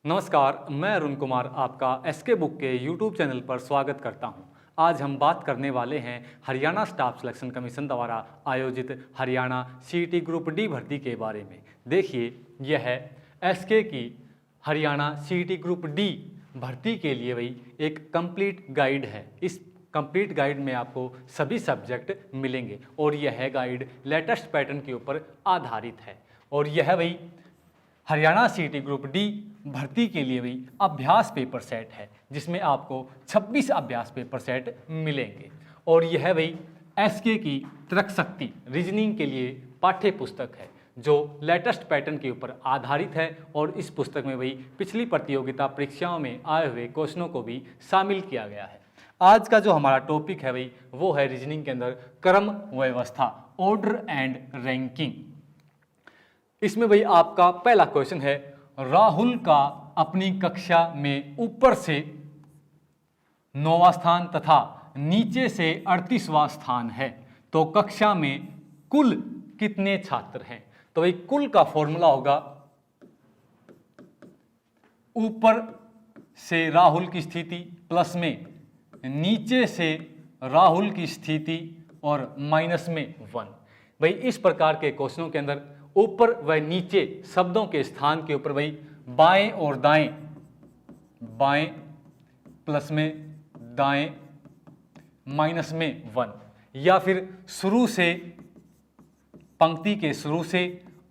नमस्कार, मैं अरुण कुमार आपका एसके बुक के यूट्यूब चैनल पर स्वागत करता हूं। आज हम बात करने वाले हैं हरियाणा स्टाफ सिलेक्शन कमीशन द्वारा आयोजित हरियाणा सीईटी ग्रुप डी भर्ती के बारे में। देखिए, यह है एसके की हरियाणा सीईटी ग्रुप डी भर्ती के लिए वही एक कंप्लीट गाइड है। इस कंप्लीट गाइड में आपको सभी सब्जेक्ट मिलेंगे और यह गाइड लेटेस्ट पैटर्न के ऊपर आधारित है। और यह वही हरियाणा सीईटी ग्रुप डी भर्ती के लिए भी अभ्यास पेपर सेट है, जिसमें आपको 26 अभ्यास पेपर सेट मिलेंगे। और यह वही एसके की तर्क शक्ति रीजनिंग के लिए पाठ्य पुस्तक है, जो लेटेस्ट पैटर्न के ऊपर आधारित है। और इस पुस्तक में वही पिछली प्रतियोगिता परीक्षाओं में आए हुए क्वेश्चनों को भी शामिल किया गया है। आज का जो हमारा टॉपिक है वही वो है रीजनिंग के अंदर क्रम व्यवस्था, ऑर्डर एंड रैंकिंग। इसमें भाई आपका पहला क्वेश्चन है, राहुल का अपनी कक्षा में ऊपर से 9वां स्थान तथा नीचे से 38वां स्थान है, तो कक्षा में कुल कितने छात्र हैं? तो भाई कुल का फॉर्मूला होगा ऊपर से राहुल की स्थिति प्लस में नीचे से राहुल की स्थिति और माइनस में 1। भाई इस प्रकार के क्वेश्चनों के अंदर ऊपर व नीचे शब्दों के स्थान के ऊपर वही बाएं और दाएं, बाएं प्लस में दाएं माइनस में 1, या फिर शुरू से पंक्ति के शुरू से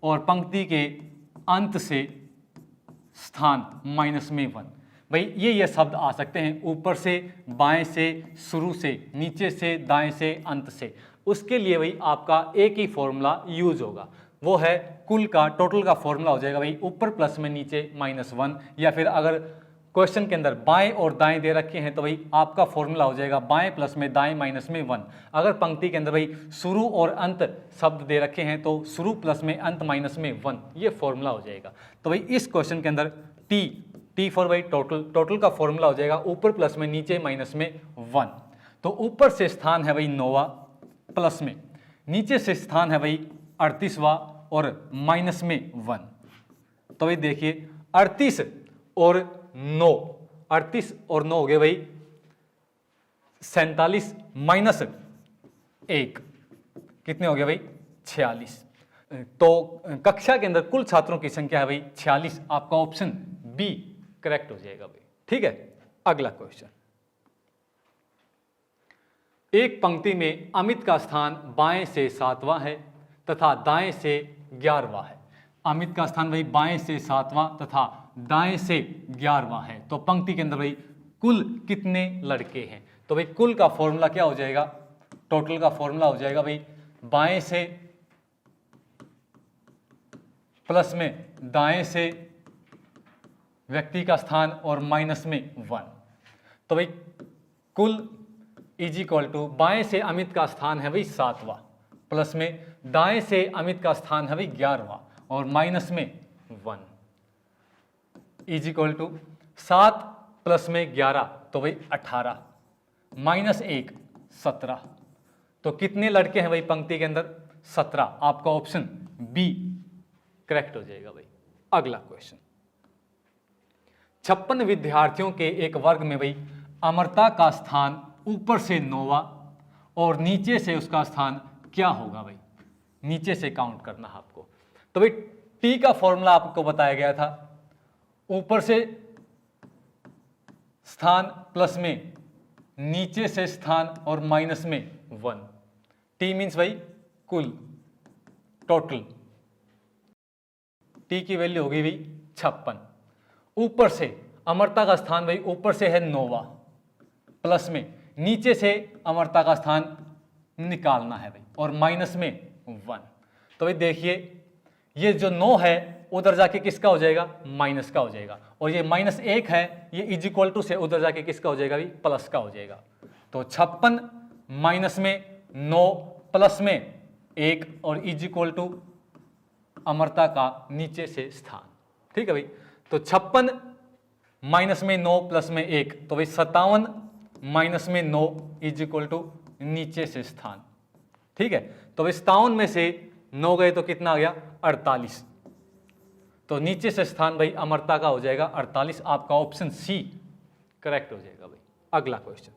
और पंक्ति के अंत से स्थान माइनस में 1। भाई ये शब्द आ सकते हैं ऊपर से, बाएं से, शुरू से, नीचे से, दाएं से, अंत से। उसके लिए भाई आपका एक ही फॉर्मूला यूज होगा, वो है कुल का टोटल का फॉर्मूला हो जाएगा भाई ऊपर प्लस में नीचे माइनस 1। या फिर अगर क्वेश्चन के अंदर बाएं और दाएं दे रखे हैं तो भाई आपका फॉर्मूला हो जाएगा बाएं प्लस में दाएं माइनस में 1। अगर पंक्ति के अंदर भाई शुरू और अंत शब्द दे रखे हैं तो शुरू प्लस में अंत माइनस में 1, ये फॉर्मूला हो जाएगा। तो भाई इस क्वेश्चन के अंदर टी फॉर भाई टोटल का फॉर्मूला हो जाएगा ऊपर प्लस में नीचे माइनस में 1। तो ऊपर से स्थान है भाई 9वां प्लस में, नीचे से स्थान है भाई 38वां और माइनस में 1। तो भाई देखिए 38 और 9 हो गए भाई 47 माइनस 1 कितने हो गए भाई 46। तो कक्षा के अंदर कुल छात्रों की संख्या है भाई 46। आपका ऑप्शन बी करेक्ट हो जाएगा भाई। ठीक है, अगला क्वेश्चन। एक पंक्ति में अमित का स्थान बाएं से 7वां है तथा दाएं से 11वां है। अमित का स्थान भाई बाएं से 7वां तथा दाएं से 11वां है, तो पंक्ति के अंदर भाई कुल कितने लड़के हैं? तो भाई कुल का फॉर्मूला क्या हो जाएगा? टोटल का फॉर्मूला हो जाएगा भाई बाएं से प्लस में दाएं से व्यक्ति का स्थान और माइनस में 1। तो भाई कुल इज इक्वल टू बाएं से अमित का स्थान है भाई 7वां प्लस में दाएं से अमित का स्थान है भाई 11वां और माइनस में 1 इज इक्वल टू 7 प्लस में 11 तो भाई 18 माइनस 1 17। तो कितने लड़के हैं भाई पंक्ति के अंदर? 17। आपका ऑप्शन बी करेक्ट हो जाएगा भाई। अगला क्वेश्चन। 56 विद्यार्थियों के एक वर्ग में भाई अमरता का स्थान ऊपर से 9वां और नीचे से उसका स्थान क्या होगा भाई? नीचे से काउंट करना है आपको। तो भाई टी का फॉर्मूला आपको बताया गया था, ऊपर से स्थान प्लस में नीचे से स्थान और माइनस में 1। टी मीन्स भाई कुल टोटल, टी की वैल्यू होगी भाई 56। ऊपर से अमरता का स्थान भाई ऊपर से है 9वां प्लस में नीचे से अमरता का स्थान निकालना है भाई और माइनस में 1। तो भाई देखिए ये जो 9 है उधर जाके किसका हो जाएगा? माइनस का हो जाएगा। और ये माइनस 1 है, ये इज इक्वल टू से उधर जाके किसका हो जाएगा भाई? प्लस का हो जाएगा। तो 56 माइनस में 9 प्लस में 1 और इज इक्वल टू अमरता का नीचे से स्थान। ठीक है भाई। तो 56 माइनस में 9 प्लस में 1 तो भाई 57 माइनस में 9 इज इक्वल टू नीचे से स्थान। ठीक है, तो भाई 57 में से 9 गए तो कितना आ गया? 48। तो नीचे से स्थान भाई अमरता का हो जाएगा 48, आपका ऑप्शन सी करेक्ट हो जाएगा भाई। अगला क्वेश्चन,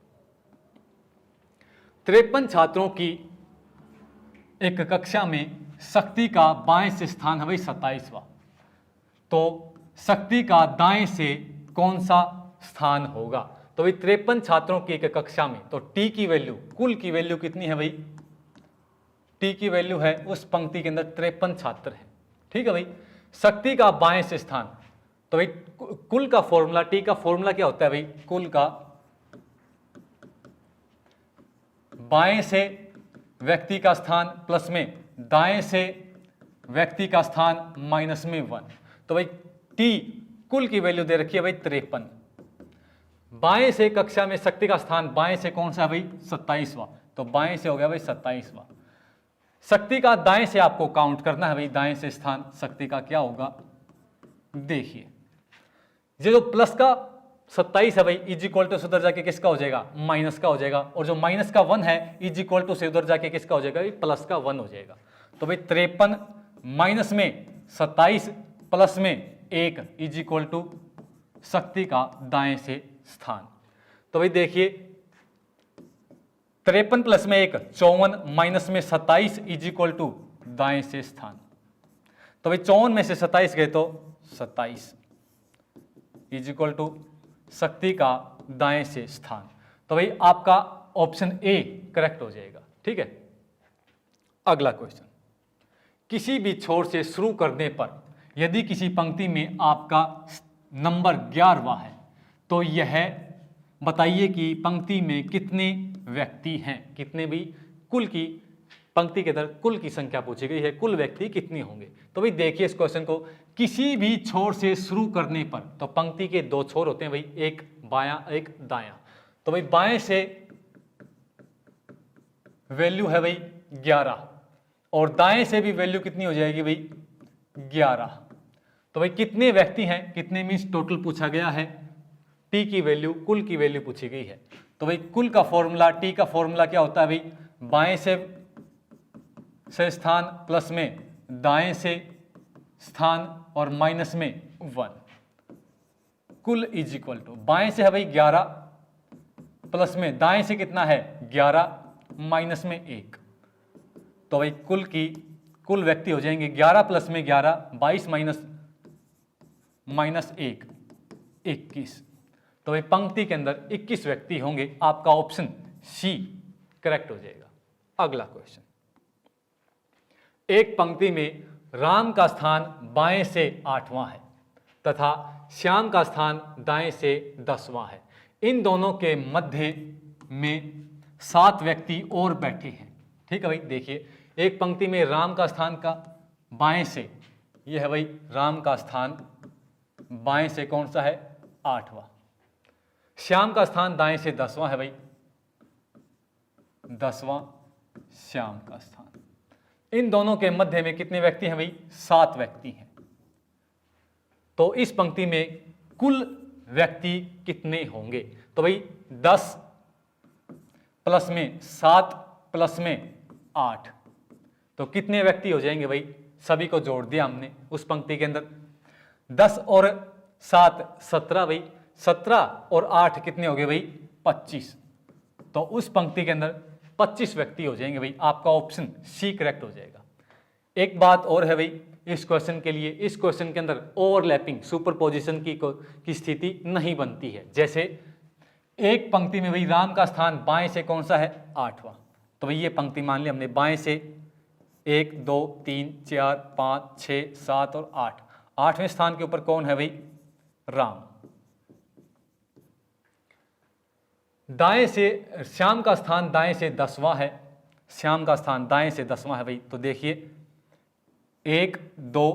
53 छात्रों की एक कक्षा में शक्ति का बाएं से स्थान है भाई 27वां, तो शक्ति का दाएं से कौन सा स्थान होगा? तो भाई 53 छात्रों की एक कक्षा में, तो टी की वैल्यू, कुल की वैल्यू कितनी है भाई? टी की वैल्यू है, उस पंक्ति के अंदर 53 छात्र हैं, ठीक है भाई। शक्ति का बाएं से स्थान, तो भाई कुल का फॉर्मूला, टी का फॉर्मूला क्या होता है भाई? कुल का बाएं से व्यक्ति का स्थान प्लस में दाएं से व्यक्ति का स्थान माइनस में 1। तो भाई टी कुल की वैल्यू दे रखी है भाई 53, बाएं से कक्षा में शक्ति का स्थान बाएं से कौन सा है भाई? 27वां, तो बाएं से हो गया भाई 27वां। शक्ति का दाएं से आपको काउंट करना है भाई, दाएं से स्थान शक्ति का क्या होगा? देखिए ये जो प्लस का 27 है भाई, इज इक्वल टू से उधर जाके किसका हो जाएगा? माइनस का हो जाएगा, और जो माइनस का 1 है इज इक्वल टू से उधर जाके किसका हो जाएगा? प्लस का 1 हो जाएगा। तो भाई 53 माइनस में 27 प्लस में 1 इज इक्वल टू शक्ति का दाएं से स्थान। तो भाई देखिए 53 प्लस में 1 54 माइनस में 27 इज इक्वल टू दाएं से स्थान। तो भाई 54 में से 27 गए तो 27 इज इक्वल टू शक्ति का दाएं से स्थान। तो भाई आपका ऑप्शन ए करेक्ट हो जाएगा, ठीक है। अगला क्वेश्चन, किसी भी छोर से शुरू करने पर यदि किसी पंक्ति में आपका नंबर 11वां है, तो यह बताइए कि पंक्ति में कितने व्यक्ति हैं? कितने भी, कुल की पंक्ति के अंदर कुल की संख्या पूछी गई है, कुल व्यक्ति कितने होंगे? तो भाई देखिए इस क्वेश्चन को, किसी भी छोर से शुरू करने पर, तो पंक्ति के 2 छोर होते हैं भाई, एक बायां एक दायां। तो भाई बाएं से वैल्यू है भाई 11 और दाएं से भी वैल्यू कितनी हो जाएगी भाई? 11। तो भाई कितने व्यक्ति हैं? कितने मीन्स टोटल पूछा गया है, टी की वैल्यू, कुल की वैल्यू पूछी गई है। तो भाई कुल का फॉर्मूला, टी का फॉर्मूला क्या होता है भाई? बाएं से स्थान प्लस में दाएं से स्थान और माइनस में 1, कुल इज इक्वल टू, बाएं से है भाई 11 प्लस में दाएं से कितना है? 11 माइनस में 1। तो भाई कुल व्यक्ति हो जाएंगे 11 प्लस में 11 22 माइनस 1 21। तो भाई पंक्ति के अंदर 21 व्यक्ति होंगे, आपका ऑप्शन सी करेक्ट हो जाएगा। अगला क्वेश्चन, एक पंक्ति में राम का स्थान बाएं से 8वां है तथा श्याम का स्थान दाएं से 10वां है। इन दोनों के मध्य में 7 व्यक्ति और बैठे हैं, ठीक है भाई। देखिए एक पंक्ति में राम का स्थान का बाएं से, यह है भाई राम का स्थान बाएं से कौन सा है? 8वां। श्याम का स्थान दाएं से 10वां है भाई, 10वां श्याम का स्थान। इन दोनों के मध्य में कितने व्यक्ति हैं भाई? 7 व्यक्ति हैं। तो इस पंक्ति में कुल व्यक्ति कितने होंगे? तो भाई 10 प्लस में 7 प्लस में 8, तो कितने व्यक्ति हो जाएंगे भाई? सभी को जोड़ दिया हमने उस पंक्ति के अंदर, 10 और 7 17 भाई, 17 और 8 कितने हो गए भाई? 25। तो उस पंक्ति के अंदर 25 व्यक्ति हो जाएंगे भाई, आपका ऑप्शन सी करेक्ट हो जाएगा। एक बात और है भाई इस क्वेश्चन के लिए, इस क्वेश्चन के अंदर ओवरलैपिंग सुपरपोजिशन की स्थिति नहीं बनती है। जैसे एक पंक्ति में भाई राम का स्थान बाएं से कौन सा है? 8वां। तो भाई ये पंक्ति मान ली हमने, बाएं से 1 2 3 4 5 6 7 और 8, 8वें स्थान के ऊपर कौन है भाई? राम। दाएं से श्याम का स्थान दाएं से 10वां है, श्याम का स्थान दाएं से 10वां है भाई। तो देखिए 1 2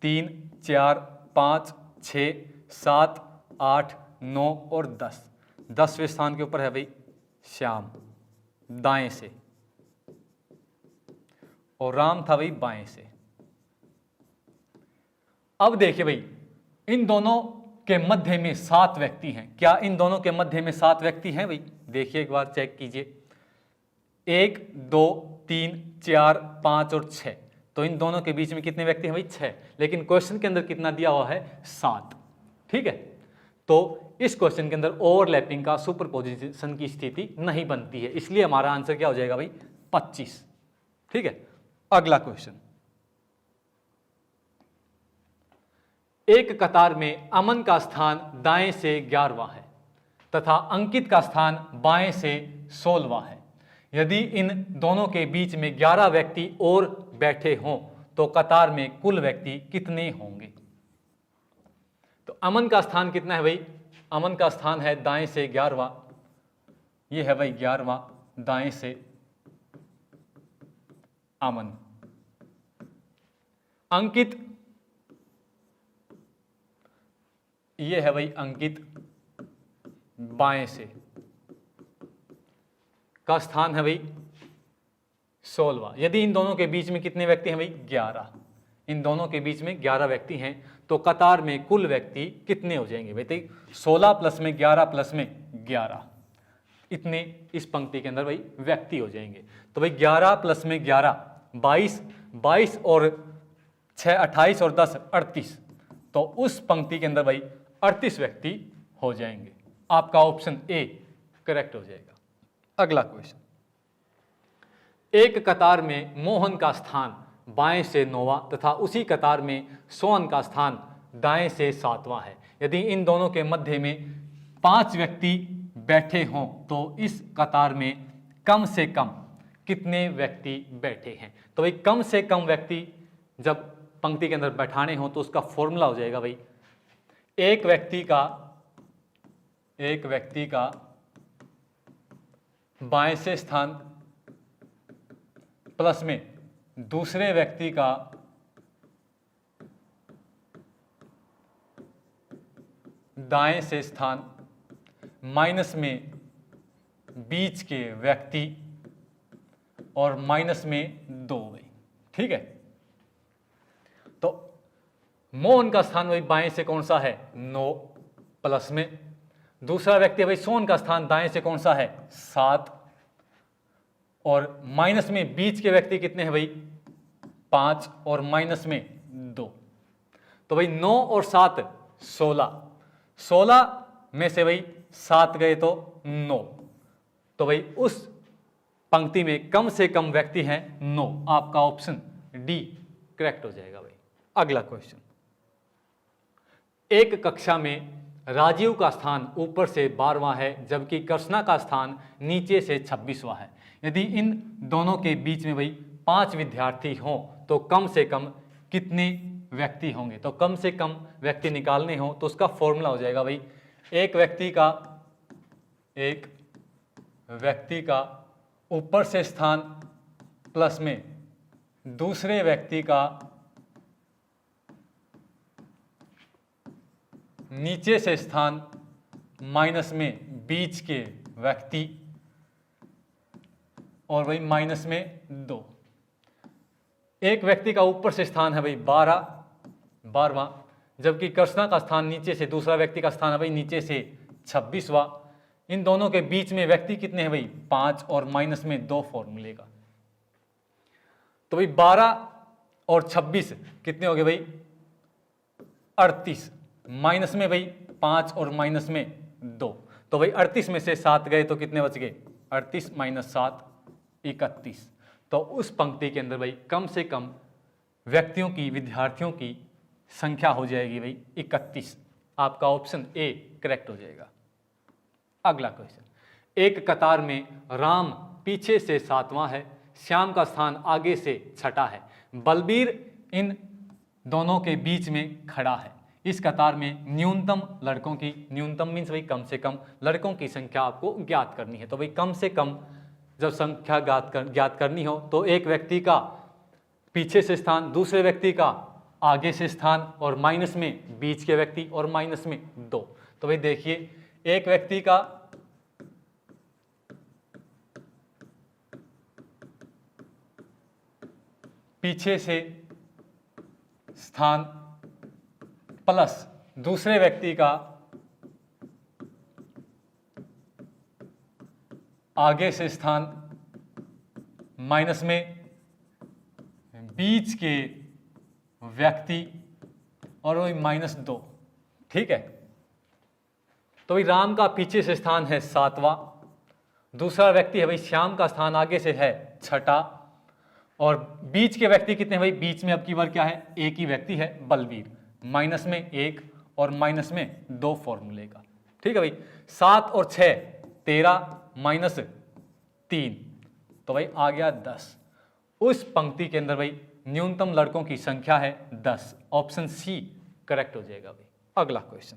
3 4 5 6 7 8 9 और 10, 10वें स्थान के ऊपर है भाई श्याम दाएं से, और राम था भाई बाएं से। अब देखिए भाई इन दोनों के मध्य में 7 व्यक्ति हैं। क्या इन दोनों के मध्य में 7 व्यक्ति हैं भाई? देखिए एक बार चेक कीजिए, 1 2 3 4 5 और 6, तो इन दोनों के बीच में कितने व्यक्ति हैं भाई 6, लेकिन क्वेश्चन के अंदर कितना दिया हुआ है 7। ठीक है, तो इस क्वेश्चन के अंदर ओवरलैपिंग का सुपरपोजिशन की स्थिति नहीं बनती है, इसलिए हमारा आंसर क्या हो जाएगा भाई 25। ठीक है, अगला क्वेश्चन, एक कतार में अमन का स्थान दाएं से 11वां है तथा अंकित का स्थान बाएं से 16वां है। यदि इन दोनों के बीच में 11 व्यक्ति और बैठे हों तो कतार में कुल व्यक्ति कितने होंगे? तो अमन का स्थान कितना है भाई? अमन का स्थान है दाएं से 11वां, ये है भाई 11वां, दाएं से अमन। अंकित, ये है भाई अंकित, बाएं से का स्थान है भाई 16वां। यदि इन दोनों के बीच में कितने व्यक्ति हैं भाई 11, इन दोनों के बीच में 11 व्यक्ति हैं तो कतार में कुल व्यक्ति कितने हो जाएंगे भाई? 16 प्लस में 11 प्लस में 11, इतने इस पंक्ति के अंदर भाई व्यक्ति हो जाएंगे। तो भाई 11 प्लस में 11 22, 22 और 6 28 और 10 38, तो उस पंक्ति के अंदर भाई 38 व्यक्ति हो जाएंगे। आपका ऑप्शन ए करेक्ट हो जाएगा। अगला क्वेश्चन, एक कतार में मोहन का स्थान बाएं से 9वां तथा उसी कतार में सोहन का स्थान दाएं से 7वां है। यदि इन दोनों के मध्य में 5 व्यक्ति बैठे हों तो इस कतार में कम से कम कितने व्यक्ति बैठे हैं? तो भाई कम से कम व्यक्ति जब पंक्ति के अंदर बैठाने हों तो उसका फॉर्मूला हो जाएगा भाई एक व्यक्ति का बाएं से स्थान प्लस में दूसरे व्यक्ति का दाएं से स्थान माइनस में बीच के व्यक्ति और माइनस में 2 भाई। ठीक है, तो मोहन का स्थान भाई बाएं से कौन सा है 9 प्लस में दूसरा व्यक्ति भाई सोहन का स्थान दाएं से कौन सा है 7 और माइनस में बीच के व्यक्ति कितने हैं भाई 5 और माइनस में 2। तो भाई 9 और 7 16 में से भाई 7 गए तो 9, तो भाई उस पंक्ति में कम से कम व्यक्ति हैं 9। आपका ऑप्शन डी करेक्ट हो जाएगा भाई। अगला क्वेश्चन, एक कक्षा में राजीव का स्थान ऊपर से 12वां है जबकि कृष्णा का स्थान नीचे से 26वां है। यदि इन दोनों के बीच में भाई 5 विद्यार्थी हों तो कम से कम कितने व्यक्ति होंगे? तो कम से कम व्यक्ति निकालने हों तो उसका फॉर्मूला हो जाएगा भाई एक व्यक्ति का ऊपर से स्थान प्लस में दूसरे व्यक्ति का नीचे से स्थान माइनस में बीच के व्यक्ति और भाई माइनस में 2। एक व्यक्ति का ऊपर से स्थान है भाई 12वां जबकि कृष्णा का स्थान नीचे से दूसरा व्यक्ति का स्थान है भाई नीचे से 26वां। इन दोनों के बीच में व्यक्ति कितने हैं भाई 5 और माइनस में 2 फॉर्मूले का। तो भाई 12 और 26 कितने हो गए भाई 38, माइनस में भाई 5 और माइनस में 2, तो भाई 38 में से 7 गए तो कितने बच गए 38 माइनस 7 31। तो उस पंक्ति के अंदर भाई कम से कम व्यक्तियों की विद्यार्थियों की संख्या हो जाएगी भाई 31। आपका ऑप्शन ए करेक्ट हो जाएगा। अगला क्वेश्चन, एक कतार में राम पीछे से 7वां है, श्याम का स्थान आगे से 6ठा है, बलबीर इन दोनों के बीच में खड़ा है। इस कतार में न्यूनतम लड़कों की, न्यूनतम मीन्स भाई कम से कम लड़कों की संख्या आपको ज्ञात करनी है। तो भाई कम से कम जब संख्या ज्ञात करनी हो तो एक व्यक्ति का पीछे से स्थान, दूसरे व्यक्ति का आगे से स्थान और माइनस में बीच के व्यक्ति और माइनस में 2। तो भाई देखिए एक व्यक्ति का पीछे से स्थान प्लस दूसरे व्यक्ति का आगे से स्थान माइनस में बीच के व्यक्ति और वही -2, ठीक है। तो भाई राम का पीछे से स्थान है 7वां, दूसरा व्यक्ति है भाई श्याम का स्थान आगे से है 6ठा, और बीच के व्यक्ति कितने हैं भाई, बीच में अब की बार क्या है, एक ही व्यक्ति है बलवीर, -1 और -2 फॉर्मूले का, ठीक है भाई। 7 और 6 13 -3, तो भाई आ गया 10। उस पंक्ति के अंदर भाई न्यूनतम लड़कों की संख्या है 10, ऑप्शन सी करेक्ट हो जाएगा भाई। अगला क्वेश्चन,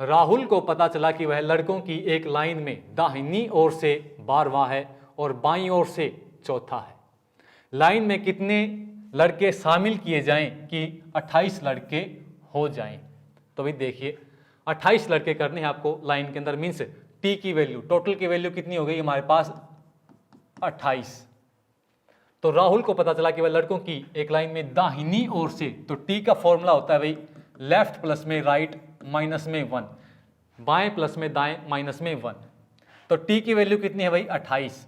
राहुल को पता चला कि वह लड़कों की एक लाइन में दाहिनी ओर से 12वां है और बाईं ओर से 4था है। लाइन में कितने लड़के शामिल किए जाएं कि 28 लड़के हो जाएं। तो भाई देखिए 28 लड़के करने हैं आपको लाइन के अंदर, मीन्स टी की वैल्यू, टोटल की वैल्यू कितनी हो गई हमारे पास 28। तो राहुल को पता चला कि वह लड़कों की एक लाइन में दाहिनी ओर से, तो टी का फॉर्मूला होता है भाई लेफ्ट प्लस में राइट माइनस में 1, बाएं प्लस में दाएं माइनस में 1। तो टी की वैल्यू कितनी है भाई 28।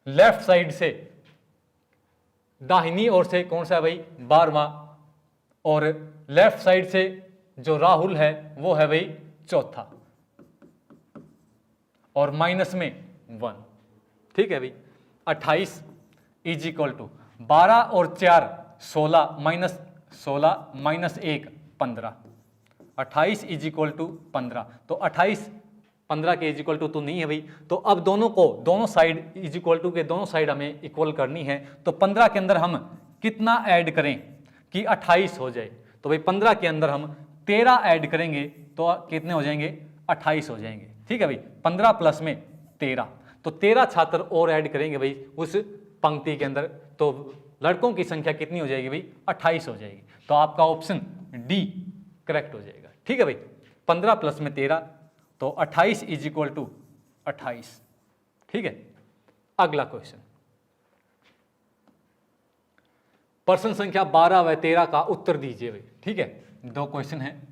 लेफ्ट साइड से दाहिनी ओर से कौन सा है भाई 12वां, और लेफ्ट साइड से जो राहुल है वो है भाई 4था, और माइनस में 1, ठीक है भाई। 28 इज इक्वल टू 12 और 4 16 माइनस 1 15, 28 इज इक्वल टू 15। तो 28 15 के इज इक्वल टू तो नहीं है भाई, तो अब दोनों साइड इज इक्वल टू के दोनों साइड हमें इक्वल करनी है। तो 15 के अंदर हम कितना ऐड करें कि 28 हो जाए, तो भाई 15 के अंदर हम 13 ऐड करेंगे तो कितने हो जाएंगे 28 हो जाएंगे, ठीक है भाई। 15 प्लस में 13, तो 13 छात्र और ऐड करेंगे भाई उस पंक्ति के अंदर, तो लड़कों की संख्या कितनी हो जाएगी भाई 28 हो जाएगी। तो आपका ऑप्शन डी करेक्ट हो जाएगा, ठीक है भाई। 15 प्लस में 13 तो 28 इज इक्वल टू 28, ठीक है। अगला क्वेश्चन, प्रश्न संख्या 12 व 13 का उत्तर दीजिए भाई, ठीक है। 2 क्वेश्चन है।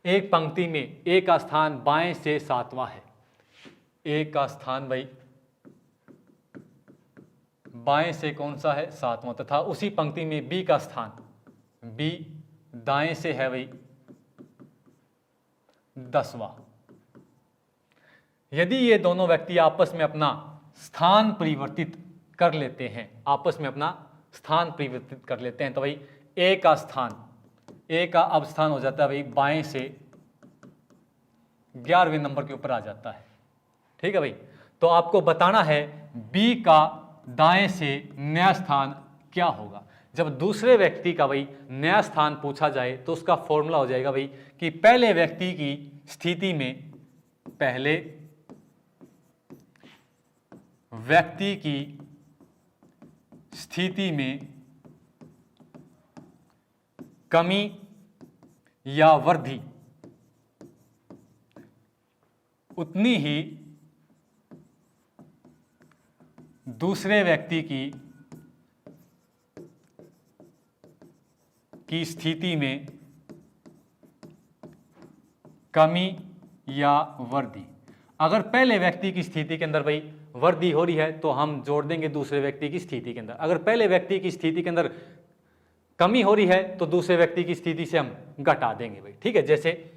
एक पंक्ति में ए का स्थान बाएं से 7वां है, ए का स्थान भाई बाएं से कौन सा है 7वां, तथा उसी पंक्ति में बी का स्थान बी दाएं से है भाई 10वां। यदि ये दोनों व्यक्ति आपस में अपना स्थान परिवर्तित कर लेते हैं, आपस में अपना स्थान परिवर्तित कर लेते हैं, तो भाई ए का स्थान, ए का अब स्थान हो जाता है भाई बाएं से 11वें नंबर के ऊपर आ जाता है, ठीक है भाई। तो आपको बताना है बी का दाएं से नया स्थान क्या होगा। जब दूसरे व्यक्ति का भाई नया स्थान पूछा जाए तो उसका फॉर्मूला हो जाएगा भाई कि पहले व्यक्ति की स्थिति में, पहले व्यक्ति की स्थिति में कमी या वृद्धि उतनी ही दूसरे व्यक्ति की स्थिति में कमी या वृद्धि। अगर पहले व्यक्ति की स्थिति के अंदर भाई वृद्धि हो रही है तो हम जोड़ देंगे दूसरे व्यक्ति की स्थिति के अंदर। अगर पहले व्यक्ति की स्थिति के अंदर कमी हो रही है तो दूसरे व्यक्ति की स्थिति से हम घटा देंगे भाई, ठीक है। जैसे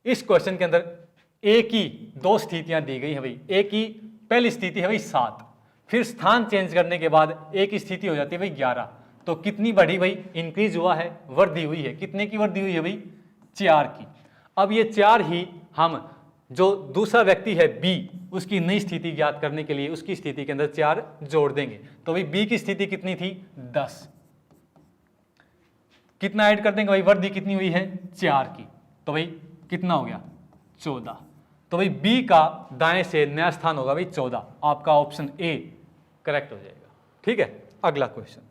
इस क्वेश्चन के अंदर ए की 2 स्थितियां दी गई है भाई। ए की पहली स्थिति है भाई 7, फिर स्थान चेंज करने के बाद ए की स्थिति हो जाती है भाई 11। तो कितनी बढ़ी भाई, इंक्रीज हुआ है, वृद्धि हुई है। कितने की वृद्धि हुई है भाई 4 की। अब ये 4 ही हम जो दूसरा व्यक्ति है बी, उसकी नई स्थिति ज्ञात करने के लिए उसकी स्थिति के अंदर 4 जोड़ देंगे। तो भाई बी की स्थिति कितनी थी 10, कितना ऐड कर देंगे भाई, वृद्धि कितनी हुई है 4 की, तो भाई कितना हो गया 14। तो भाई बी का दाएं से नया स्थान होगा भाई 14। आपका ऑप्शन ए करेक्ट हो जाएगा, ठीक है। अगला क्वेश्चन,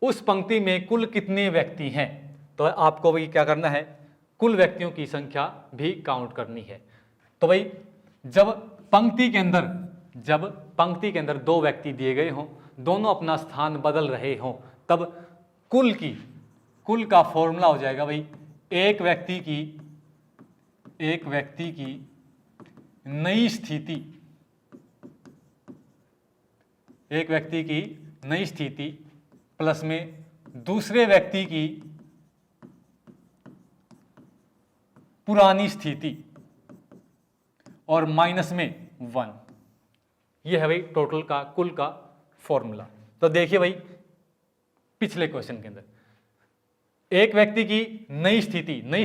उस पंक्ति में कुल कितने व्यक्ति हैं, तो आपको भाई क्या करना है, कुल व्यक्तियों की संख्या भी काउंट करनी है। तो भाई जब पंक्ति के अंदर 2 व्यक्ति दिए गए हों, दोनों अपना स्थान बदल रहे हों, तब कुल का फॉर्मूला हो जाएगा भाई एक व्यक्ति की नई स्थिति एक व्यक्ति की नई स्थिति प्लस में दूसरे व्यक्ति की पुरानी स्थिति और माइनस में 1। ये है भाई टोटल का कुल का फॉर्मूला। तो देखिए भाई पिछले क्वेश्चन के अंदर एक व्यक्ति की नई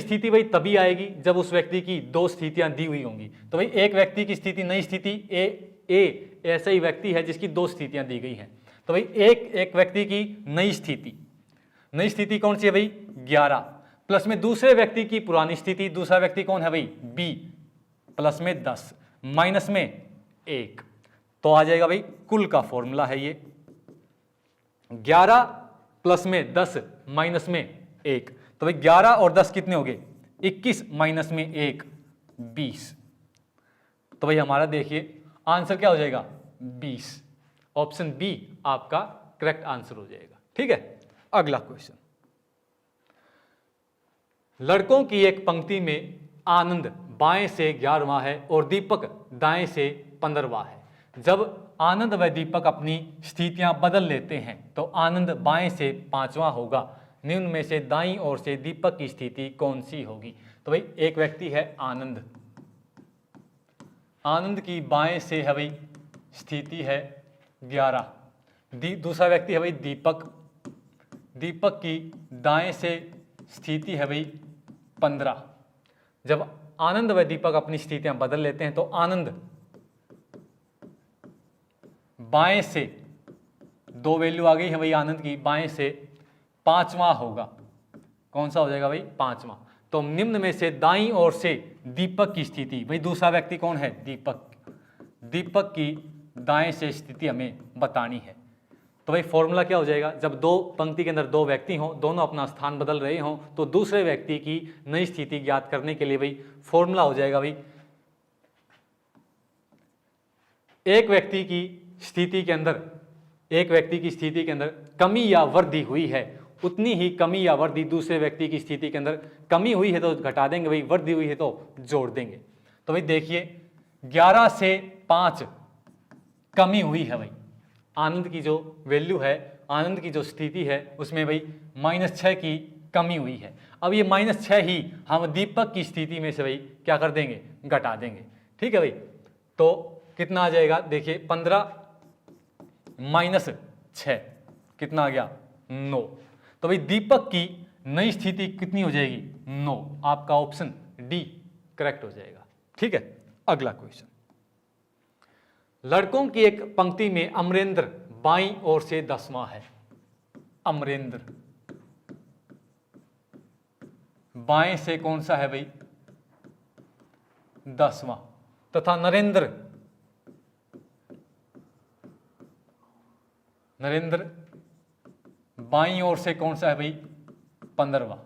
स्थिति भाई तभी आएगी जब उस व्यक्ति की दो स्थितियां दी हुई होंगी। तो भाई एक व्यक्ति की स्थिति नई स्थिति ए ऐसा ही व्यक्ति है जिसकी दो स्थितियां दी गई हैं। तो भाई एक व्यक्ति की नई स्थिति कौन सी है भाई 11 प्लस में दूसरे व्यक्ति की पुरानी स्थिति, दूसरा व्यक्ति कौन है भाई बी, प्लस में 10 माइनस में 1। तो आ जाएगा भाई कुल का फॉर्मूला है ये 11 प्लस में 10 माइनस में 1। तो भाई 11 और 10 कितने हो गए 21 माइनस में 1 20। तो भाई हमारा देखिए आंसर क्या हो जाएगा 20। ऑप्शन बी आपका करेक्ट आंसर हो जाएगा। ठीक है, अगला क्वेश्चन। लड़कों की एक पंक्ति में आनंद बाएं से 11वां है और दीपक दाएं से 15वां है। जब आनंद व दीपक अपनी स्थितियां बदल लेते हैं तो आनंद बाएं से 5वां होगा। निम्न में से दाईं ओर से दीपक की स्थिति कौन सी होगी। तो भाई एक व्यक्ति है आनंद की बाएं से है भाई स्थिति है 11, दूसरा व्यक्ति है भाई दीपक की दाएं से स्थिति है भाई 15। जब आनंद व दीपक अपनी स्थितियां बदल लेते हैं तो आनंद बाएं से दो वैल्यू आ गई है भाई आनंद की बाएं से 5वां होगा। कौन सा हो जाएगा भाई 5वां। तो निम्न में से दाईं ओर से दीपक की स्थिति, भाई दूसरा व्यक्ति कौन है दीपक की दाएं से स्थिति हमें बतानी है। तो भाई फॉर्मूला क्या हो जाएगा, जब दो पंक्ति के अंदर दो व्यक्ति हों, दोनों अपना स्थान बदल रहे हों, तो दूसरे व्यक्ति की नई स्थिति ज्ञात करने के लिए भाई फॉर्मूला हो जाएगा भाई एक व्यक्ति की स्थिति के अंदर कमी या वृद्धि हुई है, उतनी ही कमी या वृद्धि दूसरे व्यक्ति की स्थिति के अंदर कमी हुई है तो घटा देंगे भाई, वृद्धि हुई है तो जोड़ देंगे। तो भाई देखिए 11 से 5 कमी हुई है भाई, आनंद की जो वैल्यू है, आनंद की जो स्थिति है उसमें भाई -6 की कमी हुई है। अब ये -6 ही हम दीपक की स्थिति में से भाई क्या कर देंगे, घटा देंगे। ठीक है भाई, तो कितना आ जाएगा देखिए 15 -6 कितना आ गया 9। तो भाई दीपक की नई स्थिति कितनी हो जाएगी 9। आपका ऑप्शन डी करेक्ट हो जाएगा। ठीक है, अगला क्वेश्चन। लड़कों की एक पंक्ति में अमरेंद्र बाईं ओर से 10वां है। अमरेंद्र बाएं से कौन सा है भाई 10वां, तथा नरेंद्र बाईं ओर से कौन सा है भाई 15वां।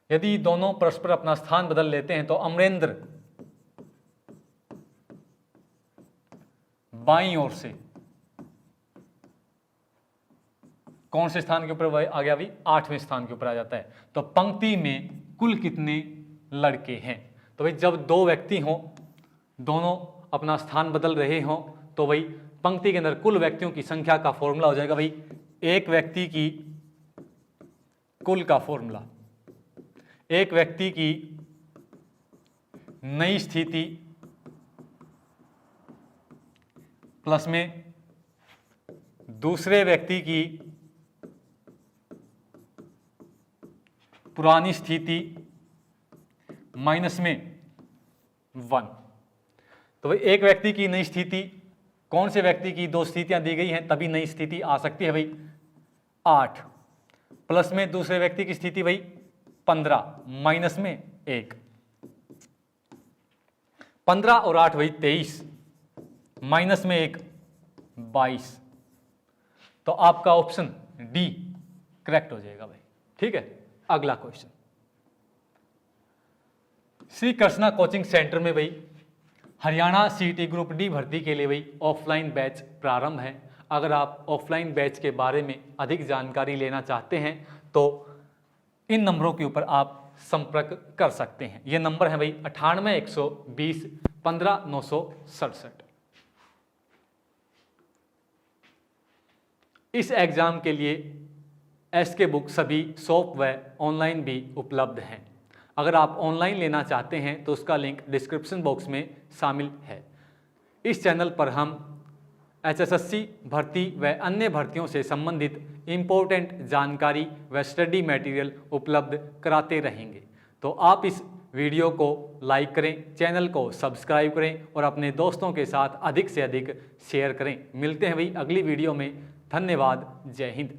यदि दोनों परस्पर अपना स्थान बदल लेते हैं तो अमरेंद्र बाईं ओर से कौन से स्थान के ऊपर आ गया भाई 8वें स्थान के ऊपर आ जाता है। तो पंक्ति में कुल कितने लड़के हैं। तो भाई जब दो व्यक्ति हों, दोनों अपना स्थान बदल रहे हों, तो भाई पंक्ति के अंदर कुल व्यक्तियों की संख्या का फॉर्मूला हो जाएगा भाई एक व्यक्ति की कुल का फॉर्मूला, एक व्यक्ति की नई स्थिति प्लस में दूसरे व्यक्ति की पुरानी स्थिति माइनस में 1। तो भाई एक व्यक्ति की नई स्थिति, कौन से व्यक्ति की दो स्थितियां दी गई हैं तभी नई स्थिति आ सकती है भाई 8, प्लस में दूसरे व्यक्ति की स्थिति भाई 15 माइनस में 1। 15 और 8 भाई 23 माइनस में 1 22। तो आपका ऑप्शन डी करेक्ट हो जाएगा भाई। ठीक है, अगला question. Shri Krishna coaching centre में भाई हरियाणा सीटी ग्रुप डी भर्ती के लिए भाई ऑफलाइन बैच प्रारंभ है। अगर आप ऑफलाइन बैच के बारे में अधिक जानकारी लेना चाहते हैं तो इन नंबरों के ऊपर आप संपर्क कर सकते हैं। ये नंबर है भाई 98 120 15 967। इस एग्ज़ाम के लिए एसके बुक सभी शॉप व ऑनलाइन भी उपलब्ध हैं। अगर आप ऑनलाइन लेना चाहते हैं तो उसका लिंक डिस्क्रिप्शन बॉक्स में शामिल है। इस चैनल पर हम एचएसएससी भर्ती व अन्य भर्तियों से संबंधित इम्पोर्टेंट जानकारी व स्टडी मटेरियल उपलब्ध कराते रहेंगे। तो आप इस वीडियो को लाइक करें, चैनल को सब्सक्राइब करें और अपने दोस्तों के साथ अधिक से अधिक शेयर करें। मिलते हैं भाई अगली वीडियो में। धन्यवाद। जय हिंद।